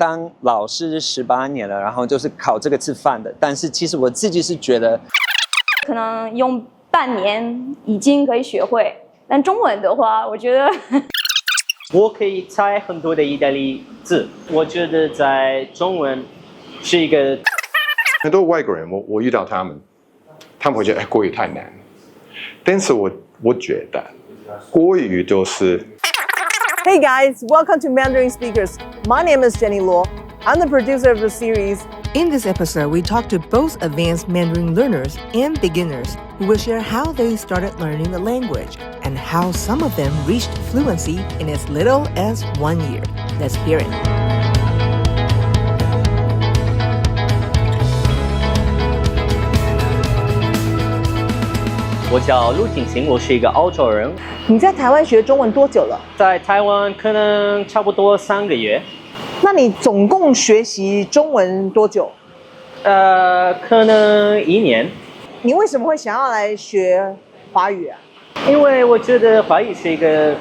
当老师18年了，然后就是靠这个吃饭的。但是其实我自己是觉得，可能用半年已经可以学会，但中文的话，我觉得我可以猜很多的意大利字，我觉得在中文是一个很多外国人，我遇到他们会觉得国语太难，但是我觉得国语就是。Hey guys, welcome to Mandarin Speakers. My name is Jenny Luo. I'm the producer of the series. In this episode, we talk to both advanced Mandarin learners and beginners who will share how they started learning the language and how some of them reached fluency in as little as 1 year. Let's hear it. 我叫陆景行，我是一个澳洲人，你在台湾学中文多久了？在台湾可能差不多3个月。那你总共学习中文多久？可能1年。你为什么会想要来学华语啊？因为我觉得华语是一个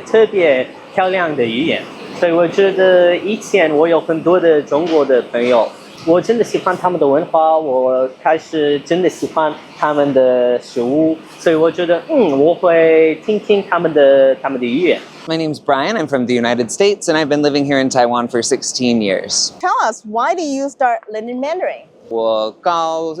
特别漂亮的语言，所以我觉得以前我有很多的中国的朋友。我真的喜欢他们的文化，我开始真的喜欢他们的食物，所以我觉得我会听听他们的语言。My name's Brian. I'm from the United States, and I've been living here in Taiwan for 16 years. Tell us, why do you start learning Mandarin? 我高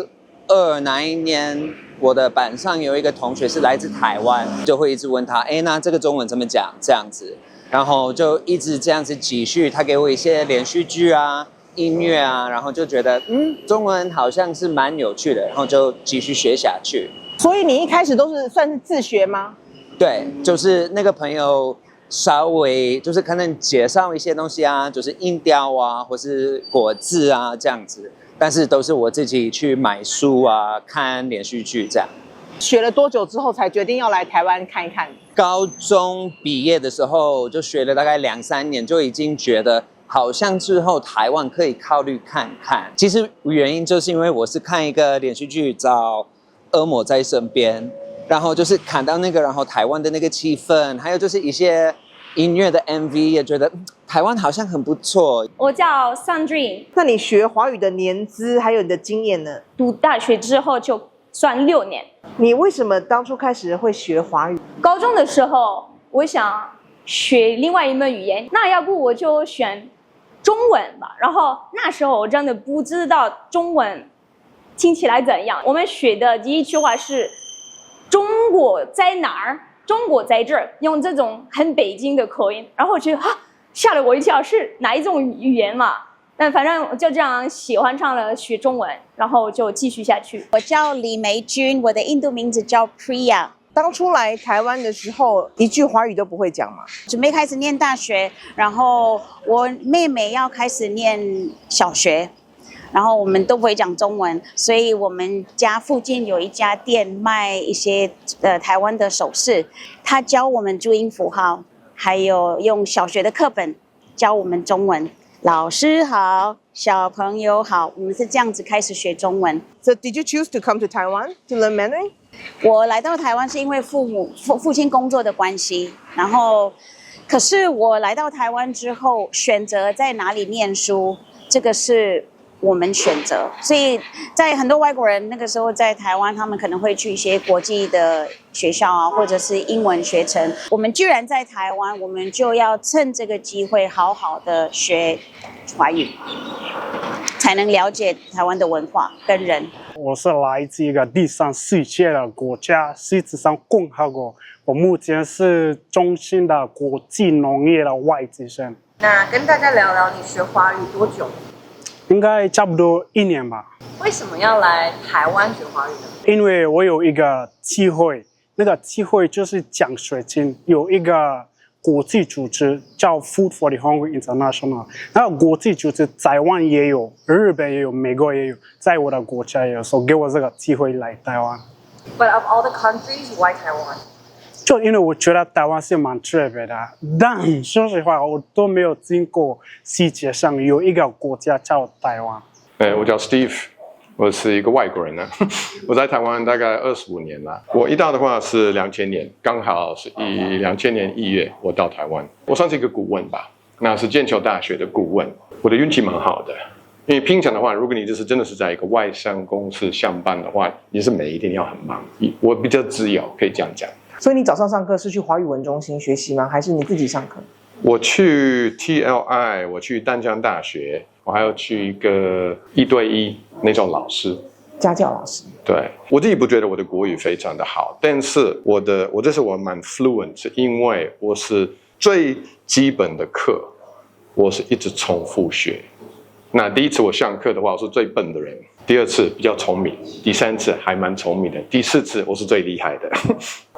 2那一年，我的班上有一个同学是来自台湾，就会一直问他，那这个中文怎么讲？这样子，然后就一直这样子继续。他给我一些连续剧啊。音乐啊，然后就觉得中文好像是蛮有趣的，然后就继续学下去。所以你一开始都是算是自学吗？对，就是那个朋友稍微就是可能介绍一些东西啊，就是音调啊，或是国字啊这样子，但是都是我自己去买书啊，看连续剧这样。学了多久之后才决定要来台湾看一看？高中毕业的时候就学了大概2-3年，就已经觉得。好像之后台湾可以考虑看看，其实原因就是因为我是看一个连续剧叫《恶魔在身边》，然后就是看到那个，然后台湾的那个气氛，还有就是一些音乐的 MV， 也觉得台湾好像很不错。我叫 Sandrine。那你学华语的年资还有你的经验呢？读大学之后就算6年。你为什么当初开始会学华语？高中的时候，我想学另外一门语言，那要不我就选中文吧，然后那时候我真的不知道中文听起来怎样。我们学的第一句话是“中国在哪儿？中国在这儿”，用这种很北京的口音，然后我觉得吓了我一跳，是哪一种语言嘛？但反正我就这样喜欢上了学中文，然后就继续下去。我叫李梅君，我的印度名字叫 Priya。当初来台湾的时候，一句华语都不会讲嘛？准备开始念大学，然后我妹妹要开始念小学，然后我们都不会讲中文，所以我们家附近有一家店卖一些台湾的首饰，他教我们注音符号，还有用小学的课本教我们中文。老师好，小朋友好，我们是这样子开始学中文。So did you choose to come to Taiwan to learn Mandarin? 我来到台湾是因为父亲工作的关系，然后可是我来到台湾之后，选择在哪里念书，这个是我们选择。所以在很多外国人那个时候在台湾，他们可能会去一些国际的学校啊，或者是英文学程。我们居然在台湾，我们就要趁这个机会好好的学华语，才能了解台湾的文化跟人。我是来自一个第三世界的国家，实质上共和国。我目前是中心的国际农业的外籍生。那跟大家聊聊你学华语多久？应该差不多1年吧。为什么要来台湾学华语呢？因为我有一个机会，那个机会就是奖学金，有一个国际组织叫 Food for the Hungry International， 那个国际组织台湾也有，日本也有，美国也有，在我的国家也有，所以给我这个机会来台湾。But of all the countries, why Taiwan? 就因为我觉得台湾是蛮特别的，但说实话，我都没有听过世界上有一个国家叫台湾。我叫 Steve， 我是一个外国人呢。我在台湾大概25年了。我一到的话是2000年，刚好是2000年1月我到台湾。我算是一个顾问吧，那是剑桥大学的顾问。我的运气蛮好的，因为平常的话，如果你真的是在一个外商公司上班的话，你是每一天要很忙。我比较自由，可以这样讲。所以你早上上课是去华语文中心学习吗？还是你自己上课？我去 TLI， 我去淡江大学，我还要去一个1对1那种老师，家教老师。对，我自己不觉得我的国语非常的好，但是我这是我蛮 fluent， 是因为我是最基本的课，我是一直重复学。那第一次我上课的话，我是最笨的人；第二次比较聪明；第三次还蛮聪明的；第四次我是最厉害的。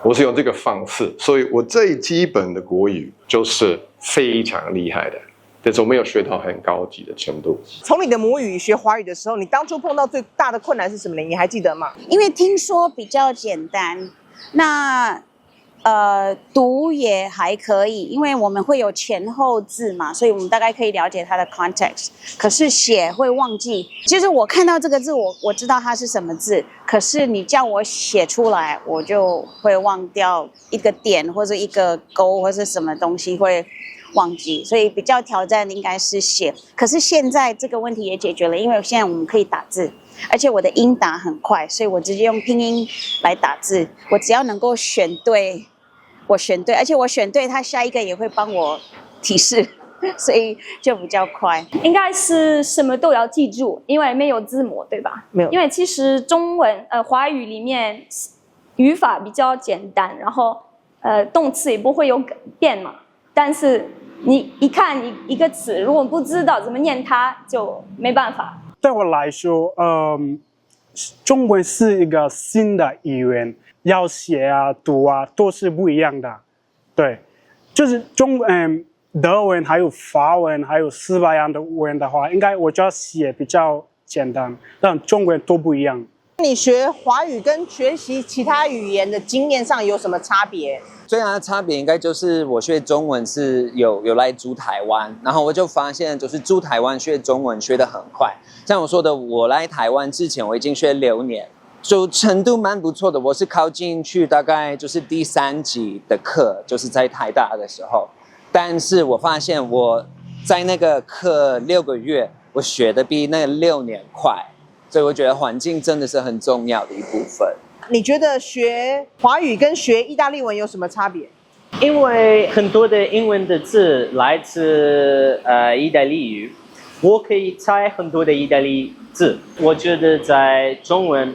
我是用这个方式，所以我最基本的国语就是非常厉害的，但是我没有学到很高级的程度。从你的母语学华语的时候，你当初碰到最大的困难是什么呢？你还记得吗？因为听说比较简单，那读也还可以，因为我们会有前后字嘛，所以我们大概可以了解它的 context。可是写会忘记，就是我看到这个字，我知道它是什么字，可是你叫我写出来，我就会忘掉一个点或者一个勾或者什么东西会忘记，所以比较挑战的应该是写。可是现在这个问题也解决了，因为现在我们可以打字。而且我的音打很快，所以我直接用拼音来打字。我只要能够选对，我选对，而且我选对，它下一个也会帮我提示，所以就比较快。应该是什么都要记住，因为没有字母，对吧？没有。因为其实中文华语里面语法比较简单，然后动词也不会有变嘛。但是你一看一个词，如果不知道怎么念它，就没办法。对我来说，中文是一个新的语言，要写啊、读啊都是不一样的。对，就是德文还有法文还有西班牙的文的话，应该我就要写比较简单，但中文都不一样。你学华语跟学习其他语言的经验上有什么差别？最大的差别应该就是我学中文是有来住台湾，然后我就发现就是住台湾学中文学得很快。像我说的，我来台湾之前我已经学6年，就程度蛮不错的。我是考进去大概就是第3级的课，就是在台大的时候。但是我发现我在那个课6个月，我学的比那个6年快，所以我觉得环境真的是很重要的一部分。你觉得学华语跟学意大利文有什么差别？因为很多的英文的字来自意大利语，我可以猜很多的意大利字。我觉得在中文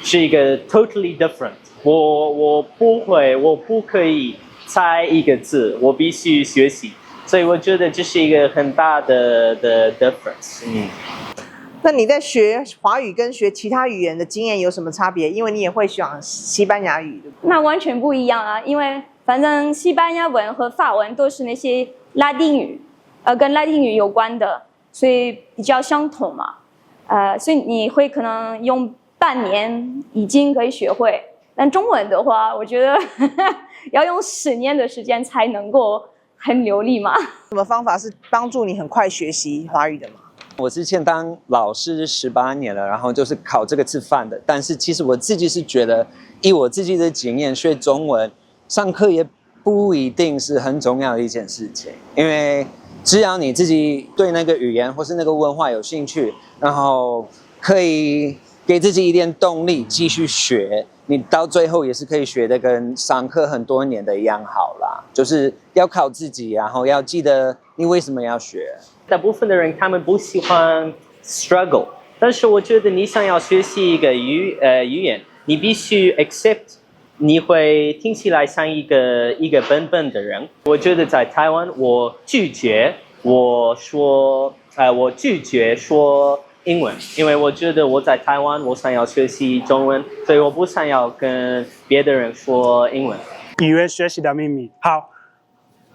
是一个 totally different。我不可以猜一个字，我必须学习。所以我觉得这是一个很大的 difference。那你在学华语跟学其他语言的经验有什么差别？因为你也会讲西班牙语，对不对？那完全不一样啊，因为反正西班牙文和法文都是那些拉丁语，跟拉丁语有关的，所以比较相同嘛。所以你会可能用半年已经可以学会，但中文的话，我觉得要用10年的时间才能够很流利嘛。什么方法是帮助你很快学习华语的吗？我之前当老师18年了，然后就是靠这个吃饭的。但是其实我自己是觉得，以我自己的经验，学中文上课也不一定是很重要的一件事情，因为只要你自己对那个语言或是那个文化有兴趣，然后可以给自己一点动力继续学，你到最后也是可以学的跟上课很多年的一样好啦。就是要靠自己，然后要记得你为什么要学。大部分的人他们不喜欢 struggle， 但是我觉得你想要学习一个语言，你必须 accept 你会听起来像一个笨的人。我觉得在台湾，我拒绝说英文，因为我觉得我在台湾，我想要学习中文，所以我不想要跟别的人说英文。语言学习的秘密，好，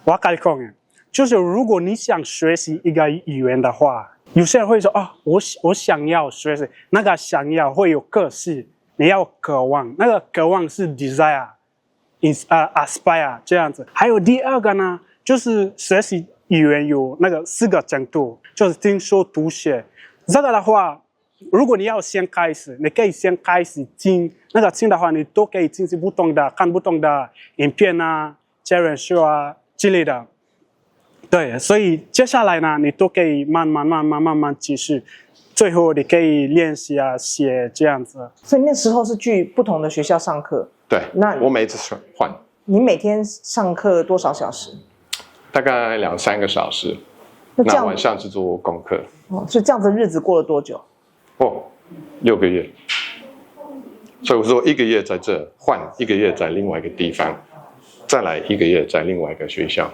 我跟你讲，就是如果你想学习一个语言的话，有些人会说我想要学习，那个想要会有个性，你要渴望，那个渴望是 desire、aspire 这样子。还有第二个呢，就是学习语言有那个4个程度，就是听说读写。这个的话，如果你要先开始，你可以先开始听，那个听的话，你都可以听看不同的影片啊、真人秀啊之类的。对，所以接下来呢，你都可以慢慢继续，最后你可以练习啊写这样子。所以那时候是去不同的学校上课。对，那我每次换。你每天上课多少小时？大概2-3个小时。那晚上是做功课。所以这样子日子过了多久？6个月。所以我说1个月在这换，1个月在另外一个地方，再来1个月在另外一个学校。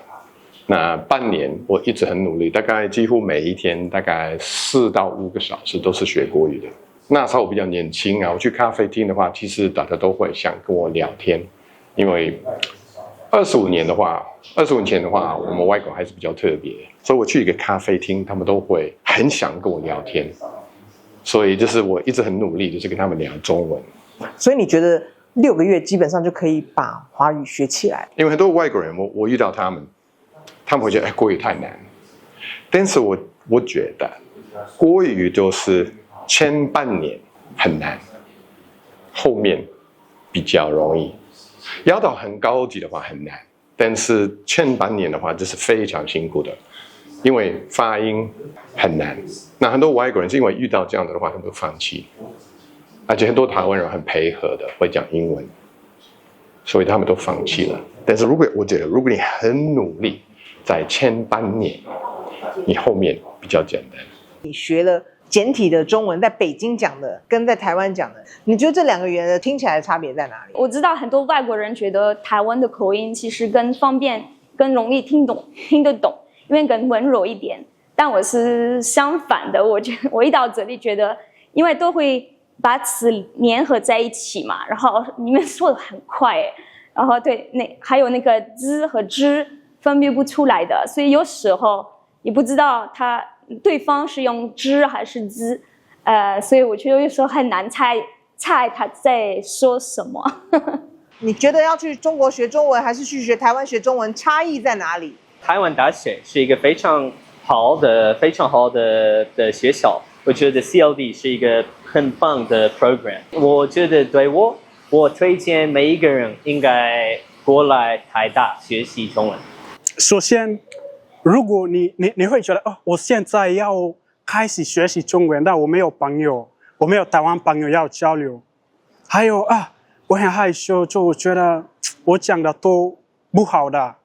那半年我一直很努力，大概几乎每一天大概4到5个小时都是学国语的。那时候我比较年轻啊，我去咖啡厅的话，其实大家都会想跟我聊天，因为25年前的话，我们外国还是比较特别，所以我去一个咖啡厅，他们都会很想跟我聊天，所以就是我一直很努力，就是跟他们聊中文。所以你觉得6个月基本上就可以把华语学起来？因为很多外国人，我遇到他们会觉得国语太难，但是我觉得国语就是前半年很难，后面比较容易。要到很高级的话很难，但是前半年的话就是非常辛苦的，因为发音很难。那很多外国人是因为遇到这样的话，他们都放弃。而且很多台湾人很配合的，会讲英文，所以他们都放弃了。但是我觉得如果你很努力，在前半年，你后面比较简单。你学了简体的中文，在北京讲的跟在台湾讲的，你觉得这2个语言的听起来的差别在哪里？我知道很多外国人觉得台湾的口音其实更方便、更容易听得懂，因为更温柔一点。但我是相反的，我一到这里觉得，因为都会把词粘合在一起嘛，然后你们说的很快，然后对还有那个z和之分辨不出来的，所以有时候你不知道对方是用之还是 z， 所以我觉得有时候很难猜他在说什么。你觉得要去中国学中文，还是去台湾学中文，差异在哪里？台湾大学是一个非常好的学校，我觉得 CLD 是一个很棒的 program。我觉得对我推荐每一个人应该过来台大学习中文。首先，如果你会觉得我现在要开始学习中文，但我没有朋友，我没有台湾朋友要交流，还有我很害羞，就我觉得我讲的都不好的。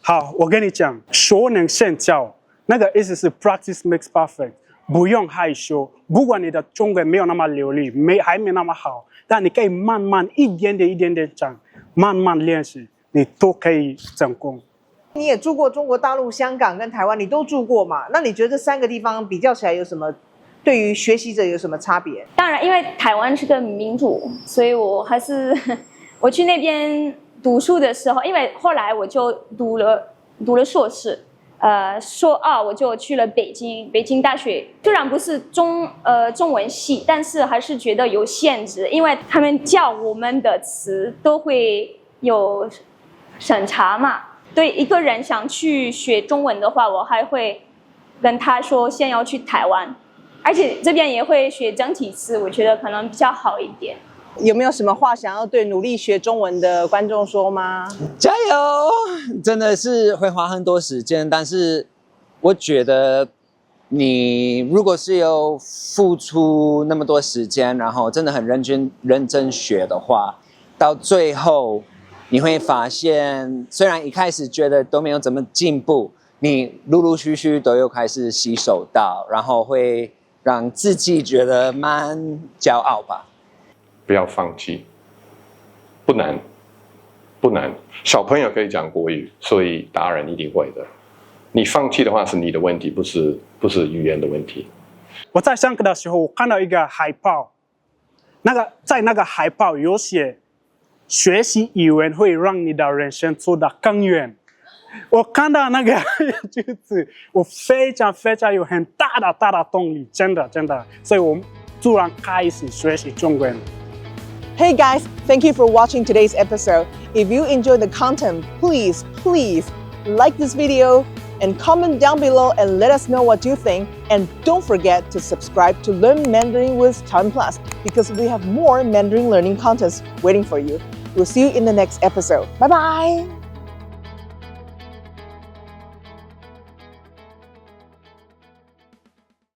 好，我跟你讲，熟能生巧，那个意思是 practice makes perfect， 不用害羞。如果你的中文没有那么流利，还没那么好，但你可以慢慢一点点讲，慢慢练习，你都可以成功。你也住过中国大陆、香港跟台湾，你都住过嘛？那你觉得这3个地方比较起来有什么？对于学习者有什么差别？当然，因为台湾是个民主，所以我去那边读书的时候，因为后来我就读了硕士，硕2我就去了北京大学。虽然不是中文系，但是还是觉得有限制，因为他们教我们的词都会有审查嘛。对一个人想去学中文的话，我还会跟他说先要去台湾，而且这边也会学整体词，我觉得可能比较好一点。有没有什么话想要对努力学中文的观众说吗？加油！真的是会花很多时间，但是我觉得你如果是有付出那么多时间，然后真的很认真学的话，到最后你会发现，虽然一开始觉得都没有怎么进步，你陆陆续续都有开始吸收到，然后会让自己觉得蛮骄傲吧。不要放弃，不难，小朋友可以讲国语，所以大人一定会的。你放弃的话是你的问题，不是语言的问题。我在上课的时候，我看到一个海报，在那个海报有写学习语言会让你的人生走得更远。我看到那个句子，我非常有很大的动力，真的，所以我突然开始学习中文。Hey guys, thank you for watching today's episode. If you enjoyed the content, please like this video and comment down below and let us know what you think. And don't forget to subscribe to Learn Mandarin with TaiwanPlus because we have more Mandarin learning contents waiting for you. We'll see you in the next episode. Bye bye!